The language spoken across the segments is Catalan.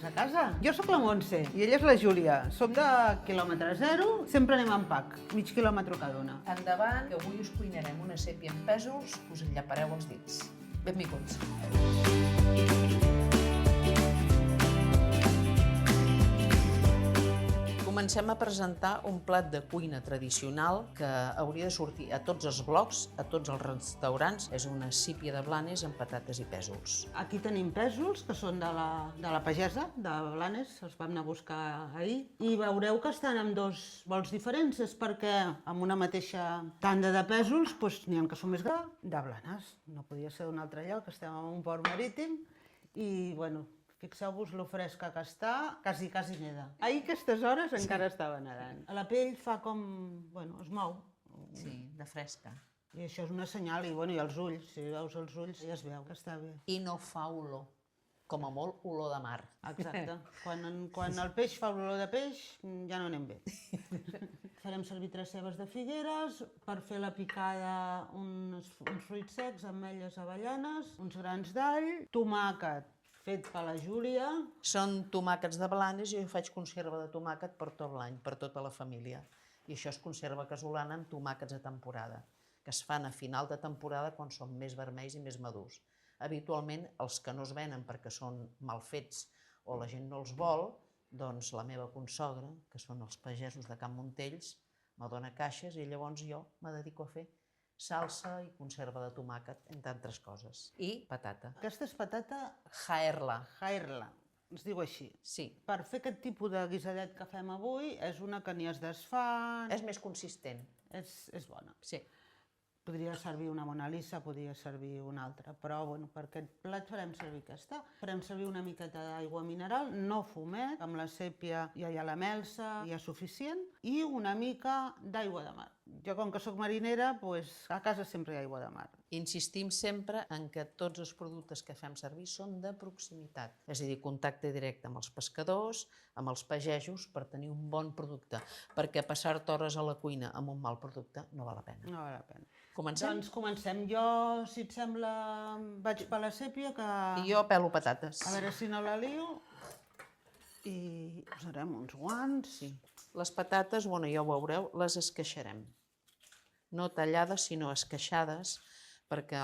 A casa. Jo sóc la Montse i ella és la Júlia. Som de quilòmetre zero, sempre anem en pack, mig quilòmetre cada una. Endavant, que avui us cuinarem una sèpia amb pèsols, us en llapareu els dits. Benvinguts. Comencem a presentar un plat de cuina tradicional que hauria de sortir a tots els blocs, a tots els restaurants. És una sípia de Blanes amb patates i pèsols. Aquí tenim pèsols, que són de la pagesa, de Blanes, els vam anar a buscar ahir. I veureu que estan en dos bols diferents, és perquè amb una mateixa tanda de pèsols n'hi ha que són més grans, de Blanes. No podia ser d'un altre lloc, estem en un port marítim i, bueno, fixeu-vos lo fresca que està, quasi neda. Ahir a aquestes hores encara estava nedant. La pell fa com, bueno, es mou. Sí, de fresca. I això és una senyal, i els ulls, si veus els ulls ja es veu que està bé. I no fa olor, com a molt olor de mar. Exacte. Quan el peix fa olor de peix, ja no anem bé. Farem servir 3 cebes de figueres, per fer la picada uns fruits secs, ametlles, avellanes, uns grans d'all, tomàquet, fet per la Júlia. Són tomàquets de Blanes i jo faig conserva de tomàquet per tot l'any, per tota la família. I això és conserva casolana amb tomàquets de temporada, que es fan a final de temporada quan són més vermells i més madurs. Habitualment, els que no es venen perquè són mal fets o la gent no els vol, doncs la meva consogra, que són els pagesos de Can Montells, me dona caixes i llavors jo me dedico a fer salsa i conserva de tomàquet, entre altres coses. I patata. Aquesta és patata Jaerla. Jaerla, es diu així. Sí. Per fer aquest tipus de guisadet que fem avui, és una que ni es desfà... És més consistent. És bona. Sí. Podria servir una Mona Lisa, podria servir una altra, però bueno, per aquest plat farem servir aquesta. Farem servir una miqueta d'aigua mineral, no fumet, amb la sèpia ja hi ha la melsa, ja és suficient, i una mica d'aigua de mar. Jo, com que sóc marinera, a casa sempre hi ha aigua de mar. Insistim sempre en que tots els productes que fem servir són de proximitat, és a dir, contacte directe amb els pescadors, amb els pagesos, per tenir un bon producte, perquè passar-te hores a la cuina amb un mal producte no val la pena. No val la pena. Comencem? Doncs comencem. Jo, si et sembla, vaig per la sèpia, que... I jo pelo patates. A veure si no la lio. I posarem uns guants. Sí. Les patates, bueno, ja ho veureu, les esqueixarem. No tallades, sinó esqueixades, perquè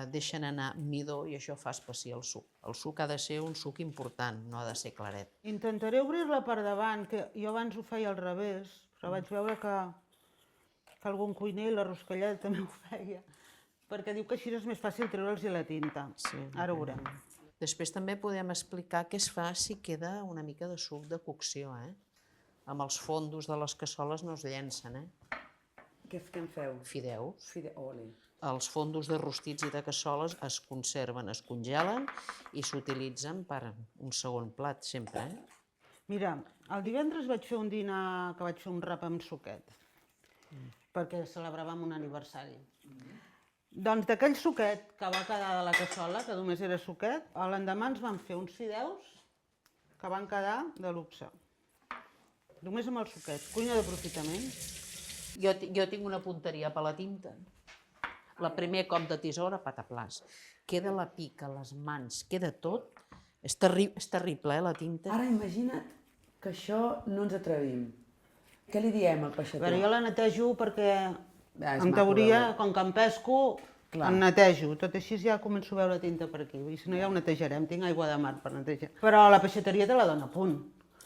deixen anar midó i això fa espessir el suc. El suc ha de ser un suc important, no ha de ser claret. Intentaré obrir-la per davant, que jo abans ho feia al revés, però vaig veure que algun cuiner, la roscallada també ho feia, perquè diu que així és més fàcil treure'ls la tinta. Sí. Ara ho veurem. Després també podem explicar què es fa si queda una mica de suc de cocció, Amb els fondos de les cassoles no es llencen, Què en feu? Fideus. Ole. Els fondos de rostits i de cassoles es conserven, es congelen i s'utilitzen per un segon plat, sempre, Mira, el divendres vaig fer un dinar que vaig fer un rap amb suquet, perquè celebràvem un aniversari. Doncs d'aquell suquet que va quedar de la cassola, que només era suquet, l'endemà ens van fer uns fideus que van quedar de luxe. Només amb el suquet, cuina d'aprofitament. Jo tinc una punteria per la tinta. La primer cop de tisora, pataplàs. Queda la pica, les mans, queda tot. És terrible, la tinta. Ara imagina't que això no ens atrevim. Què li diem al peixater? Però jo la netejo perquè, És en maco, teoria, veure. com que em pesco, Clar. em netejo. Tot així ja començo a veure tinta per aquí. I si no ja ho netejarem, tinc aigua de mar per netejar. Però la peixateria te la dona a punt.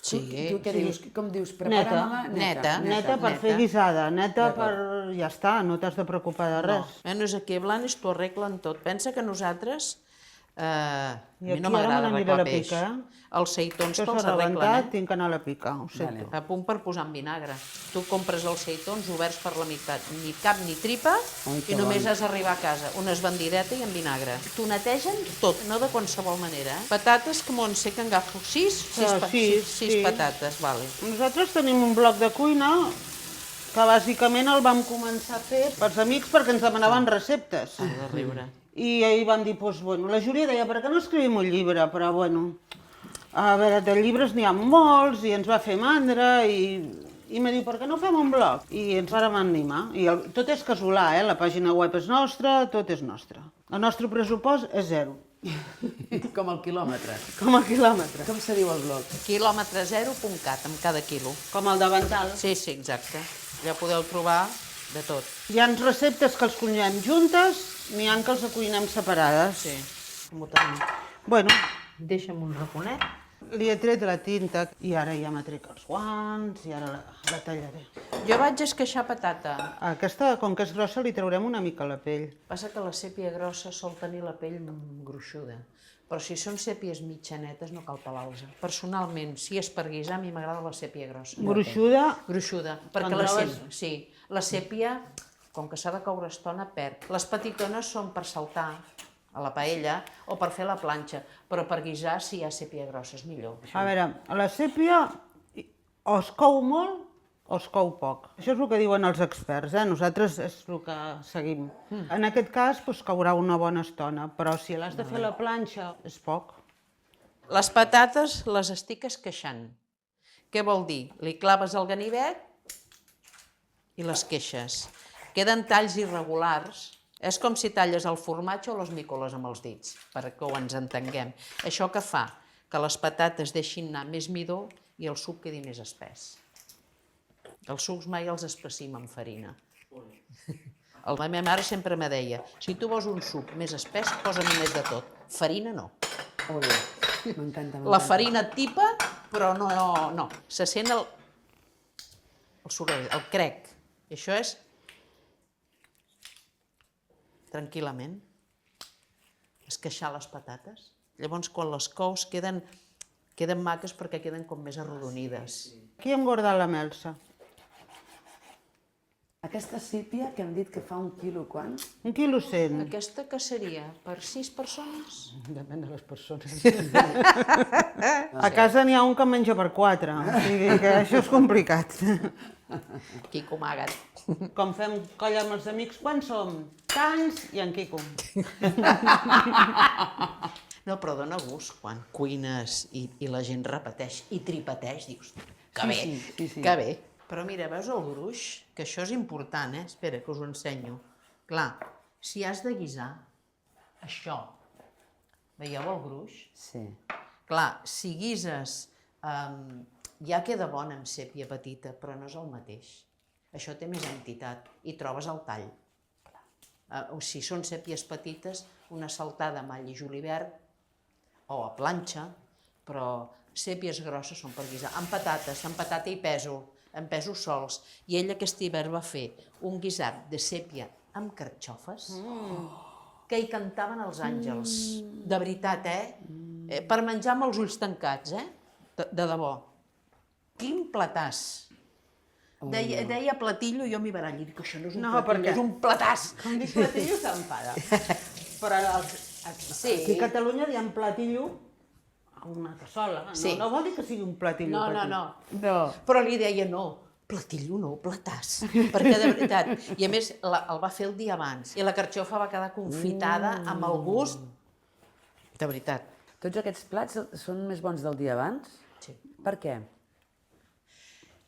Sí, Tu què dius? Com dius? Neta. Prepara-me-la Neta per fer guisada, neta per... Ja està, no t'has de preocupar de res. Menys aquí a Blanes t'ho arreglen tot. Pensa que nosaltres... a mi aquí no ara m'agrada me n'aniré a arreglar la peix. pica, Els seitons Això te'ls s'ha rebentat, arreglen, tinc que anar a la pica, ho sento. A punt per posar en vinagre. Tu compres els seitons oberts per la meitat, ni cap ni tripa, Ai, que i només bon. has d'arribar a casa, una esbandideta i en vinagre. T'ho netegen tot, no de qualsevol manera. Patates que m'ho sé que en agafo 6 sí. patates, vale. Nosaltres tenim un bloc de cuina que bàsicament el vam començar a fer pels amics perquè ens demanaven receptes. Ha de riure. I ahir vam dir, doncs, bueno, la Júlia deia, per què no escrivim un llibre? Però, bueno, a veure, de llibres n'hi ha molts i ens va fer mandra i me diu, per què no fem un blog? I ens vàrem animar. I tot és casolà, la pàgina web és nostra, tot és nostre. El nostre pressupost és 0. Com el quilòmetre. Com a quilòmetre. Com se diu el blog? Quilòmetre0.cat amb cada quilo. Com el davantal. Sí, exacte. Allà podeu trobar de tot. Hi ha receptes que els cuinem juntes, n'hi ha que els cuinem separades. Sí, com ho tenim. Bueno, Deixa'm un raconet. li he tret la tinta i ara ja m'ha tret els guants i ara la tallaré. Jo vaig esqueixar patata. Aquesta, com que és grossa, li traurem una mica la pell. Passa que la sèpia grossa sol tenir la pell gruixuda, però si són sèpies mitjanetes no cal pelar-los. Personalment, si és per guisar, a mi m'agrada la sèpia grossa. Gruixuda, Gruixuda, perquè la sèpia, com que s'ha de coure estona, perd. Les petitones són per saltar a la paella o per fer la planxa, però per guisar, si hi ha sèpia grossa, és millor. a veure, la sèpia o es cou molt o es cou poc. Això és el que diuen els experts, Nosaltres és el que seguim. En aquest cas, doncs, caurà una bona estona, però si l'has de fer a la planxa, és poc. Les patates les estic esqueixant. Què vol dir? Li claves el ganivet i les queixes. Queden talls irregulars. És com si talles el formatge o les micoles amb els dits, perquè ho ens entenguem. Això que fa? Que les patates deixin anar més midó i el suc quedi més espès. Els sucs mai els espessim amb farina. La meva mare sempre me deia, si tu vols un suc més espès, posa-hi més de tot. Farina no. Ole, m'encanta. La farina tipa, però no. Se sent el soroll, el crec. I això és tranquil·lament esqueixar les patates. Llavors, quan les cous, queden maques perquè queden com més arrodonides. Aquí hem guardat la melsa. Aquesta sípia que hem dit que fa 1 quilo, quant? 1,1 quilo. Aquesta que seria? Per 6 persones? Depèn de les persones. A casa n'hi ha un que menja per 4, o sigui que això és complicat. Quico Magat. Com fem colla amb els amics, quan som? Tants i en Quico. No, però dona gust quan cuines i la gent repeteix i tripeteix, dius, que bé, sí. que bé. Però mira, veus el gruix? Que això és important, Espera, que us ho ensenyo. Clar, si has de guisar això, veieu el gruix? Sí. Clar, si guises, ja queda bon amb sèpia petita, però no és el mateix. Això té més entitat i trobes el tall. Si són sèpies petites, una saltada amb all i julivert o a planxa, però sèpies grosses són per guisar. Amb patata i pèsol, amb pèsols sols. I ell aquest hivern va fer un guisat de sèpia amb carxofes que hi cantaven els àngels. De veritat, Per menjar amb els ulls tancats, De debò. Quin platàs. Deia platillo, jo m'hi barallo, dic que això no és un platillo, és un platàs. Com dic platillo, s'enfada. Però aquí a Catalunya diem platillo a una cassola. Sí. No vol dir que sigui un platillo petit. No. Però li deia no, platillo no, platàs. Perquè de veritat, i a més el va fer el dia abans, i la carxofa va quedar confitada amb el gust, de veritat. Tots aquests plats són més bons del dia abans? Sí. Per què?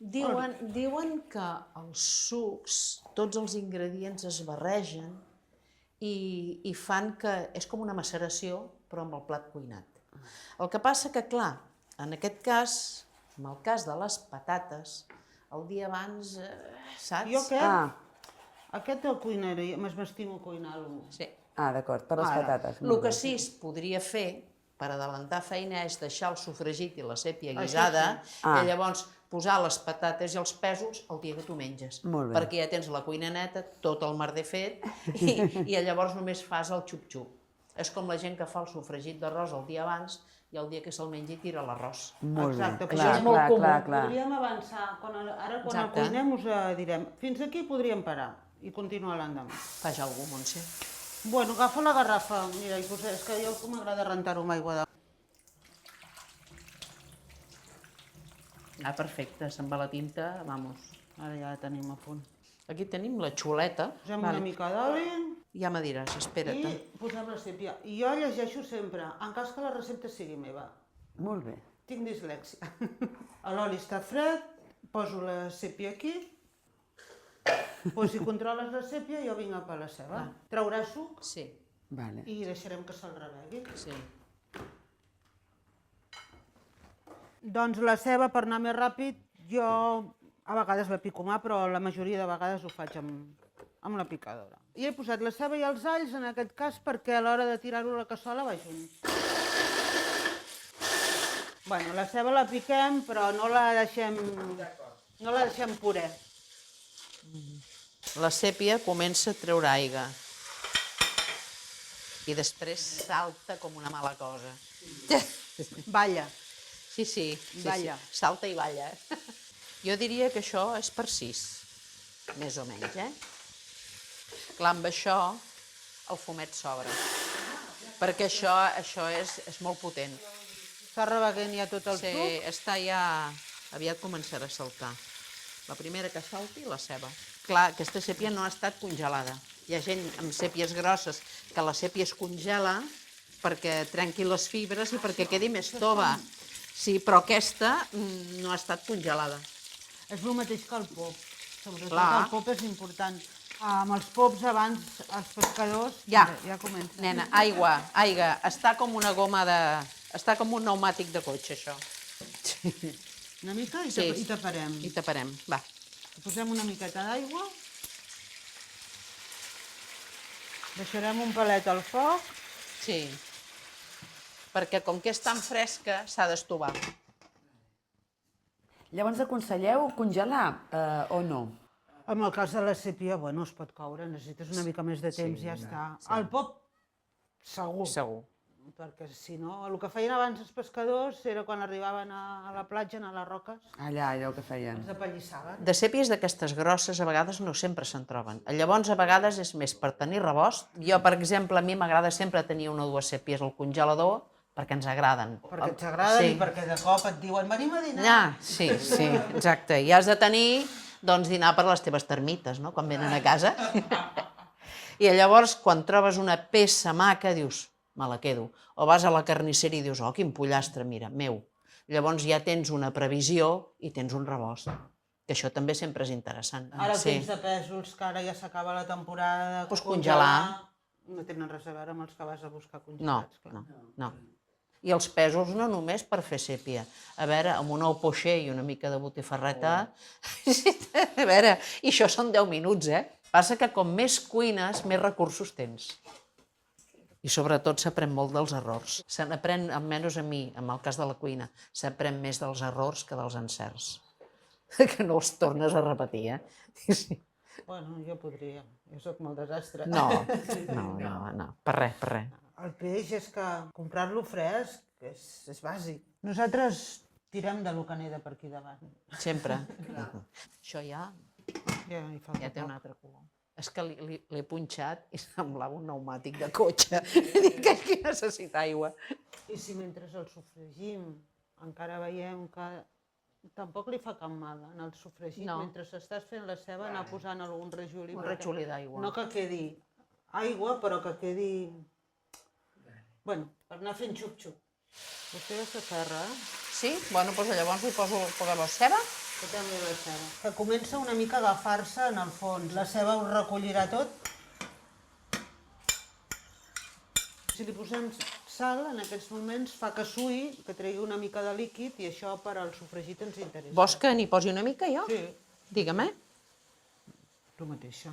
Diuen que els sucs, tots els ingredients es barregen i fan que és com una maceració, però amb el plat cuinat. El que passa que, clar, en aquest cas, en el cas de les patates, el dia abans, saps? Jo aquest el cuinaré, m'estimo cuinar-lo. Sí. D'acord, per les patates. El que sí es podria fer, per adelantar feina, és deixar el sofregit i la sèpia guisada i llavors posar les patates i els pèsols el dia que tu menges. Molt bé. Perquè ja tens la cuina neta, tot el merder fet i llavors només fas el xup-xup. És com la gent que fa el sofregit d'arròs el dia abans i el dia que se'l mengi tira l'arròs. Molt bé, Exacte, clar, això és molt comú. clar. Podríem avançar. Ara quan el Exacte. cuinem us direm fins aquí podríem parar i continuar l'endemà. Fas alguna cosa, Montse? Bueno, agafa la garrafa. Mira, és que jo m'agrada rentar-ho amb aigua de... Perfecte, se'n va la tinta, vamos. Ara ja la tenim a punt. Aquí tenim la xuleta. Posem una mica d'oli Ja me diràs, espera't. i posem la sèpia. I jo llegeixo sempre, en cas que la recepta sigui meva. Molt bé. Tinc dislèxia. L'oli està fred, poso la sèpia aquí, doncs si controles la sèpia jo vinc a per la ceba. Traurà suc? Sí. Vale. i deixarem que se'l revegui. Sí. Doncs la ceba, per anar més ràpid, jo a vegades la pico mà, però la majoria de vegades ho faig amb la picadora. I he posat la ceba i els alls, en aquest cas, perquè a l'hora de tirar-ho a la cassola va junt. Bueno, la ceba la piquem, però no la deixem puré. La sèpia comença a treure aigua i després salta com una mala cosa. Balla. Sí. Balla. Salta i balla. Jo diria que això és per 6, més o menys, Clar, amb això el fumet s'obre, perquè això és molt potent. Està reveguent ja tot el Sí, suc. està ja... Aviat començarà a saltar. La primera que salti, la ceba. Clar, aquesta sèpia no ha estat congelada. Hi ha gent amb sèpies grosses que la sèpia es congela perquè trenqui les fibres i perquè quedi més tova. Sí, però aquesta no ha estat congelada. És el mateix que el pop. Sobretot Clar. el pop és important. Amb els pops abans, els pescadors, Ja comença. Nena, aigua. Està com una goma de... Està com un pneumàtic de cotxe, això. Una mica i, Sí. i taparem. I taparem, va. Posem una miqueta d'aigua. Deixarem un palet al foc. Sí. Perquè com que és tan fresca, s'ha d'estovar. Llavors aconselleu congelar o no? En el cas de la sèpia, bueno, es pot coure, necessites una mica més de temps i ja està. El pop, segur. Segur. Perquè si no, el que feien abans els pescadors era quan arribaven a la platja, a les roques, Allò que feien. els apallissaven. De sèpies d'aquestes grosses a vegades no sempre se'n troben. Llavors a vegades és més per tenir rebost. Jo, per exemple, a mi m'agrada sempre tenir una o dues sèpies al congelador perquè ens agraden. Perquè ens agraden Sí. i perquè de cop et diuen venim a dinar. Sí, exacte. I has de tenir, doncs, dinar per les teves termites, no?, quan venen a casa. I llavors, quan trobes una peça maca, dius, me la quedo. O vas a la carnisseria i dius, oh, quin pollastre, mira, meu. Llavors ja tens una previsió i tens un rebost. Que això també sempre és interessant. Ara el temps de pèsols, que ara ja s'acaba la temporada de Pues congelar. no tenen res a veure amb els que vas a buscar No, congelats. clar. no. I els pèsols no només per fer sèpia. A veure, amb un ou pocher i una mica de botifarreta... A veure, i això són 10 minuts, Passa que com més cuines, més recursos tens. I sobretot s'aprèn molt dels errors. Se n'aprèn, almenys a mi, en el cas de la cuina, s'aprèn més dels errors que dels encerts. Que no els tornes a repetir, Sí. Bueno, jo podria. Jo sóc molt desastre. No. Per res. El peix és que comprar-lo fresc és bàsic. Nosaltres tirem de lo que neda per aquí davant. Sempre. Això ja Ja hi falta té un poc. altre color. És que l'he punxat i semblava un pneumàtic de cotxe. Dic que aquí necessita aigua. I si mentre el sofregim encara veiem que tampoc li fa cap mal en el sofregit, No. mentre s'estàs fent la ceba anar posant algun rajolí. Un perquè rajolí d'aigua. No que quedi aigua, però que quedi... Bueno, per anar fent xup-xup. Vostè ja s'aferra, Sí? Bueno, doncs llavors li poso la ceba. que també la ceba. Que comença una mica a agafar-se en el fons. La ceba ho recollirà tot. Si li posem sal, en aquests moments fa que suï, que tregui una mica de líquid i això per al sofregit ens interessa. Vols que n'hi posi una mica, jo? Sí, Digue'm, tu mateixa.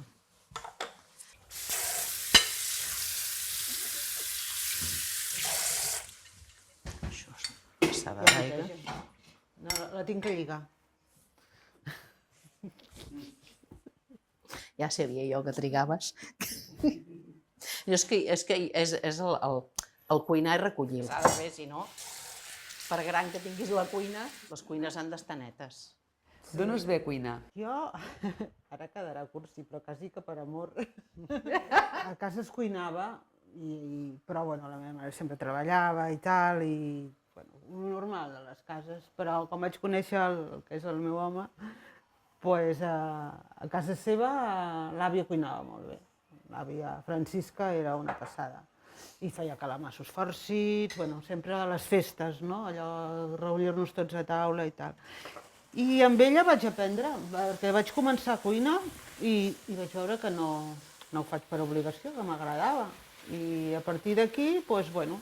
Això és passada d'aigua. No, la tinc que lligar. Ja sabia jo que trigaves. És que és el cuinar i recollir. S'ha de fer, si no, per gran que tinguis la cuina, les cuines han d'estar netes. D'on us ve cuinar? Jo, ara quedarà cursi, però quasi que per amor. A casa es cuinava, però bueno, la meva mare sempre treballava i tal, i bueno, normal de les cases, però com vaig conèixer el que és el meu home, pues, a casa seva l'àvia cuinava molt bé. L'àvia Francisca era una passada. I feia calamassos farcits, bueno, sempre a les festes, no? Allò, reunir-nos tots a taula i tal. I amb ella vaig aprendre, perquè vaig començar a cuinar i vaig veure que no ho faig per obligació, que m'agradava. I a partir d'aquí, doncs, bueno,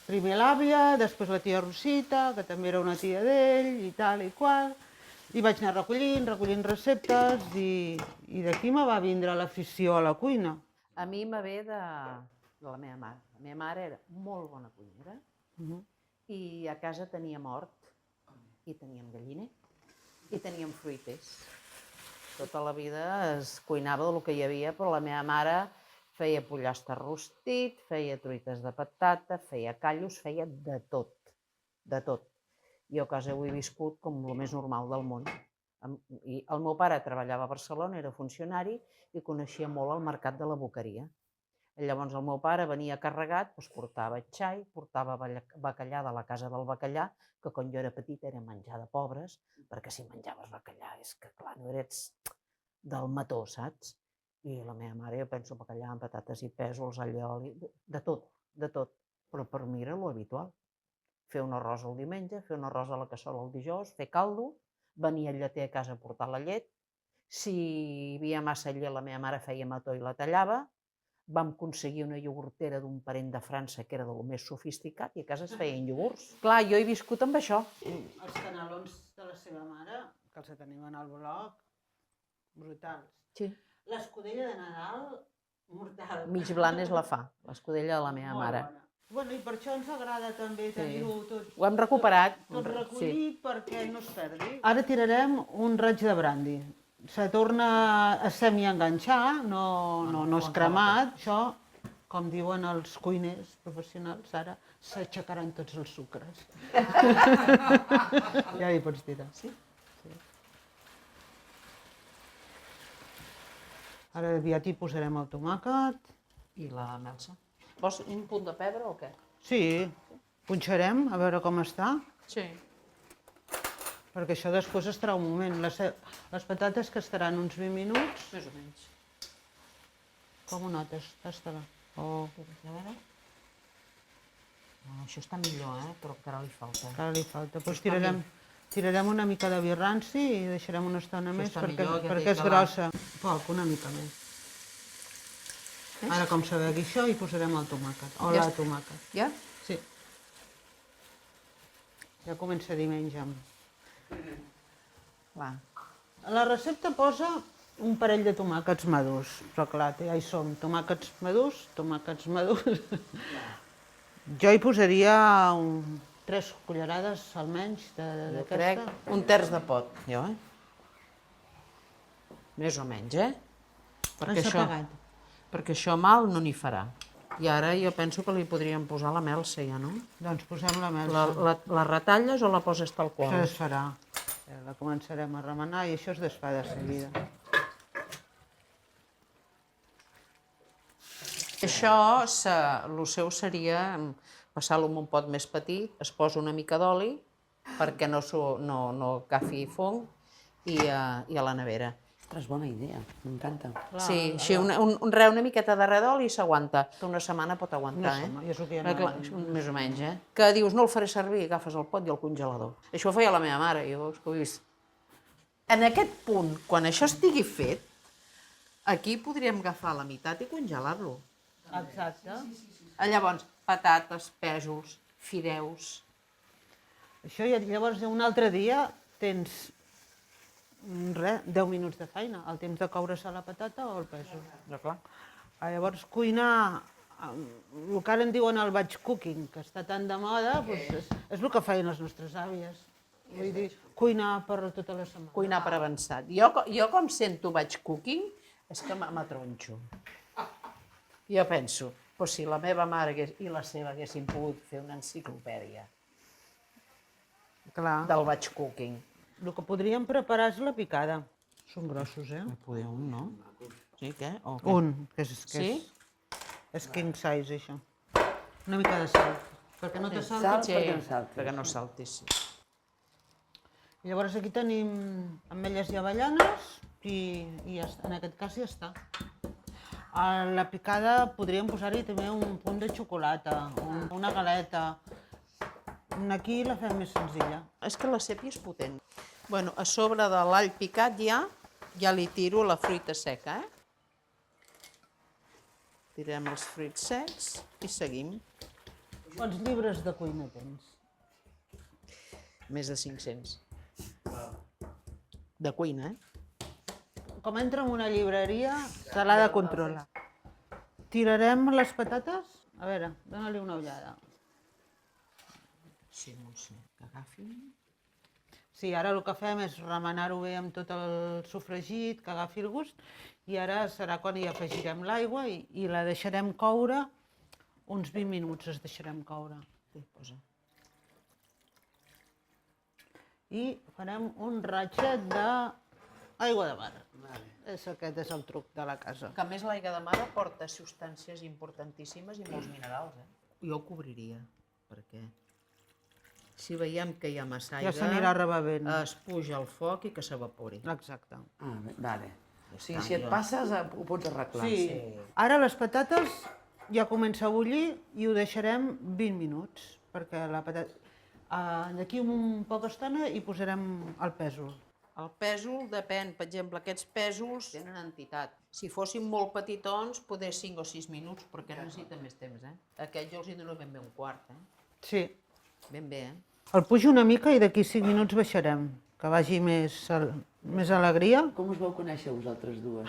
primer l'àvia, després la tia Rosita, que també era una tia d'ell, i tal i qual. I vaig anar recollint receptes, i d'aquí me va vindre l'afició a la cuina. A mi me ve de la meva mare. La meva mare era molt bona cuinera i a casa teníem hort, i teníem galliner, i teníem fruiters. Tota la vida es cuinava del que hi havia, però la meva mare feia pollastre rostit, feia truites de patata, feia callos, feia de tot, de tot. Jo a casa ho he viscut com el més normal del món. I el meu pare treballava a Barcelona, era funcionari i coneixia molt el mercat de la boqueria. Llavors el meu pare venia carregat, doncs portava xai, portava bacallà de la casa del bacallà, que quan jo era petita era menjar de pobres, perquè si menjaves bacallà és que, clar, no eres del mató, saps? I la meva mare, jo penso, bacallà amb patates i pèsols, allioli, de tot, de tot. Però per mi era lo habitual. Fer un arròs el diumenge, fer un arròs a la cassola el dijous, fer caldo, venir el lleter a casa a portar la llet. Si hi havia massa llet, la meva mare feia mató i la tallava. Vam aconseguir una iogurtera d'un parent de França que era del més sofisticat i a casa es feien iogurts. Clar, jo he viscut amb això. Els canelons de la seva mare, que els tenim en el blog, brutals. Sí. L'escudella de Nadal, mortal. Mig Blanes la fa, l'escudella de la meva mare. Bueno, i per això ens agrada també tenir-ho tot. Ho hem recuperat. Tot recollit perquè no es perdi. Ara tirarem un raig de brandi. Se torna a semi-enganxar, no és cremat. Això, com diuen els cuiners professionals, ara s'aixecaran tots els sucres. Ja hi pots tirar. Sí? Ara aviat hi posarem el tomàquet. I la melsa. Vols un punt de pebre o què? Sí, punxarem a veure com està. Sí. Perquè això després estarà un moment. Les patates que estaran uns 20 minuts. Més o menys. Com ho notes? Tasta-la. A veure. Això està millor, però encara li falta. Encara li falta. Doncs tirarem una mica de vi ranci i deixarem una estona més perquè és grossa. Poc, una mica més. Ara, com s'avegui això, hi posarem el tomàquet. O la tomàquet. Ja? Sí. Ja comença a dir menys amb. Va. La recepta posa un parell de tomàquets madurs, però clar, ja hi som, tomàquets madurs. Jo hi posaria 3 cullerades almenys Jo crec un terç de pot, jo, Més o menys, Perquè això mal no n'hi farà. I ara jo penso que li podríem posar la melsa, ja, no? Doncs posem la melsa. La retalles o la poses tal qual? Això es farà. La començarem a remenar i això es desfà de seguida. Això, el seu seria passar-lo en un pot més petit, es posa una mica d'oli perquè no agafi fong i a la nevera. Ostres, bona idea, m'encanta. Sí, així una miqueta de redol i s'aguanta. Una setmana pot aguantar, Més o menys, Que dius, no el faré servir, agafes el pot i el congelador. Això ho feia la meva mare, jo ho he vist. En aquest punt, quan això estigui fet, aquí podríem agafar la meitat i congelar-lo. Exacte. Llavors, patates, pèsols, fideus. Això llavors un altre dia tens 10 minuts de feina, el temps de coure-se la patata o el pèsol. Clar. Llavors cuinar, el que ara en diuen el batch cooking, que està tan de moda, és el que feien les nostres àvies. Vull dir, cuinar per tota la setmana. Cuinar per avançat. Jo com sento batch cooking, és que m'atronxo. Jo penso, si la meva mare i la seva haguessin pogut fer una enciclopèdia del batch cooking. El que podríem preparar és la picada. Són grossos, Podeu un, no? Sí, què? Un, que és king size, això. Una mica de sal, perquè no te salti. Perquè no salti, sí. Llavors aquí tenim ametlles i avellanes i en aquest cas ja està. A la picada podríem posar-hi també un punt de xocolata, una galeta. Aquí la fem més senzilla. És que la sèpia és potent. Bueno, a sobre de l'all picat ja li tiro la fruita seca, tirem els fruits secs i seguim. Quants llibres de cuina tens? Més de 500. De cuina, Com entra en una llibreria, se l'ha de controlar. Tirarem les patates? A veure, dóna-li una ullada. Sí, Montse, que agafin. Sí, ara el que fem és remenar-ho bé amb tot el sofregit, que agafi el gust, i ara serà quan hi afegirem l'aigua i la deixarem coure, uns 20 minuts es deixarem coure. Sí, posa. I farem un ratxet d'aigua de mar. Aquest és el truc de la casa. Que a més l'aigua de mar aporta substàncies importantíssimes i molts minerals, Jo ho cobriria, perquè si veiem que hi ha massa aigua, Ja s'anirà rebevent. es puja al foc i que s'evapori. Exacte. Vale. O sigui, si et passes, ho pots arreglar. Sí. Ara les patates ja comença a bullir i ho deixarem 20 minuts, perquè la patata... D'aquí un poca estona hi posarem el pèsol. El pèsol depèn, per exemple, aquests pèsols tenen entitat. Si fossin molt petitons, poder 5 o 6 minuts, perquè necessiten més temps, Aquests jo els hi dono ben bé un quart, Sí. Ben bé, El pujo una mica i d'aquí 5 minuts baixarem, que vagi més alegria. Com us vau conèixer vosaltres dues?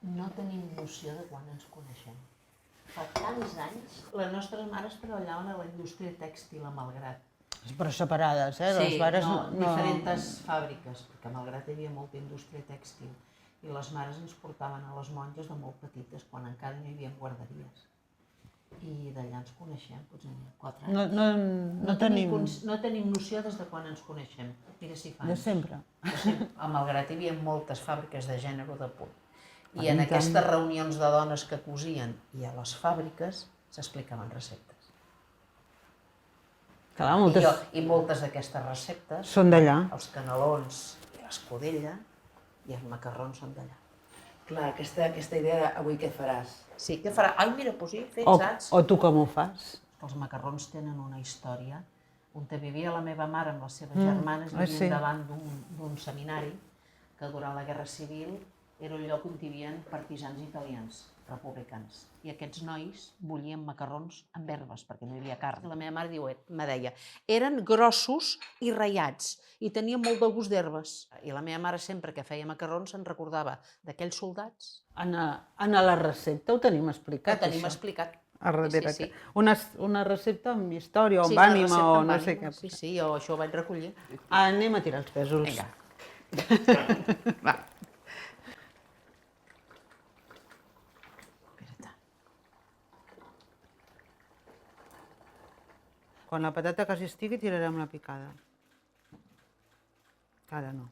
No tenim noció de quan ens coneixem. Fa tants anys, les nostres mares treballaven a la indústria tèxtil a Malgrat. Però separades, les Sí, mares diferents fàbriques, perquè a Malgrat hi havia molta indústria tèxtil i les mares ens portaven a les monges de molt petites, quan encara no hi havia guarderies. I d'allà ens coneixem, potser 4 anys. No tenim noció des de quan ens coneixem. Mira si fa De anys. sempre. A Malgrat hi havia moltes fàbriques de gènere de punt. I en aquestes reunions de dones que cosien i a les fàbriques s'explicaven receptes. Clar, I moltes d'aquestes receptes, són d'allà. els canelons i l'escudella i els macarrons són d'allà. Clar, aquesta idea de avui què faràs? Sí, què farà? Ai, mira, doncs sí, fet, saps? O tu com ho fas? Els macarrons tenen una història. On vivia la meva mare amb les seves germanes, vivien sí. davant d'un seminari que durant la Guerra Civil era un lloc on hi havia partisans italians, republicans. I aquests nois bullien macarrons amb herbes, perquè no hi havia carn. La meva mare me deia, eren grossos i ratllats, i tenien molt de gust d'herbes. I la meva mare sempre que feia macarrons se'n recordava d'aquells soldats. En la recepta ho tenim explicat, Que tenim això. explicat. A darrere. Sí. Una recepta amb història, o amb una ànima, recepta o amb no sé ànima. què. Sí, jo això ho vaig recollir. Anem a tirar els pèsols. Vinga. Va. Quan la patata quasi estigui, tirarem la picada. Ara no.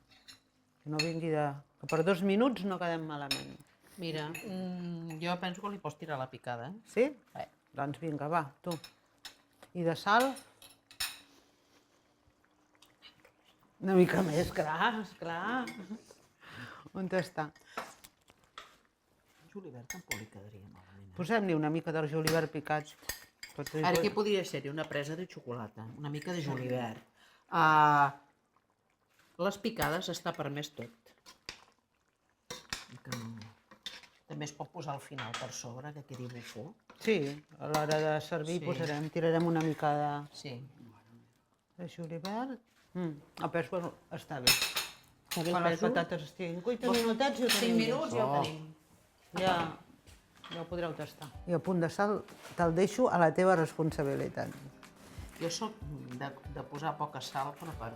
Que no vingui de... Que per 2 minuts no quedem malament. Mira, jo penso que li pots tirar la picada, Sí? Doncs vinga, va, tu. I de sal? Una mica més, clar, esclar. On està? Julivert tampoc li quedaria malament. Posem-li una mica de julivert picat. Ara què podria ser-hi? Una presa de xocolata, una mica de julivert. Les picades està permès tot. També es pot posar al final per sobre, que quedi bufó. Sí, a l'hora de servir tirarem una mica Sí. de julivert. El pèsol està bé. Està bé el Quan les pèsol? patates estiguin cuites, minutets i ho 5 tenim. minuts ja ho tenim. Ja ho podreu tastar. I a punt de sal te'l deixo a la teva responsabilitat. Jo soc de posar poca sal, però per...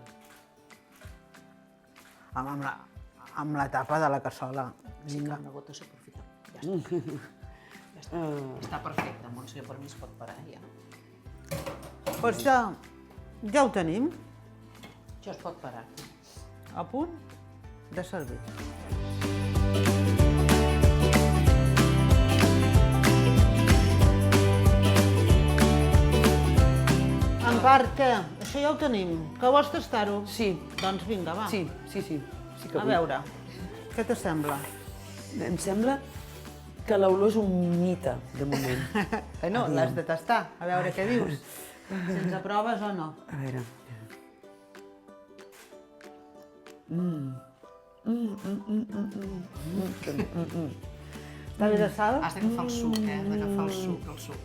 Amb la tapa de la cassola. Sí que una gota s'aprofita. Ja està. Ja està. Està perfecte, Montse, per mi es pot parar ja. Doncs ja ho tenim, Això es pot parar. a punt de servir. En part, què? Això ja ho tenim. Que vols tastar-ho? Sí. Doncs vinga, va. Sí que A vull. veure, què t'assembla? Em sembla que l'olor és un mite, de moment. No, l'has de tastar, a veure què dius. Si ens aproves o no. A veure. Està bé de sal? Has d'agafar el suc, d'agafar el suc.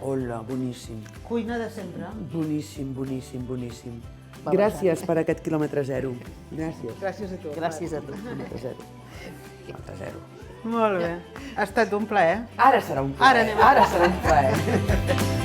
Hola, boníssim. Cuina de sempre. Boníssim. Gràcies per aquest quilòmetre zero. Gràcies. Gràcies a tu. Gràcies a tu. Quilòmetre zero. Quilòmetre zero. Molt bé. Ha estat un plaer. Ara serà un plaer. Ara anem a- Ara serà un plaer.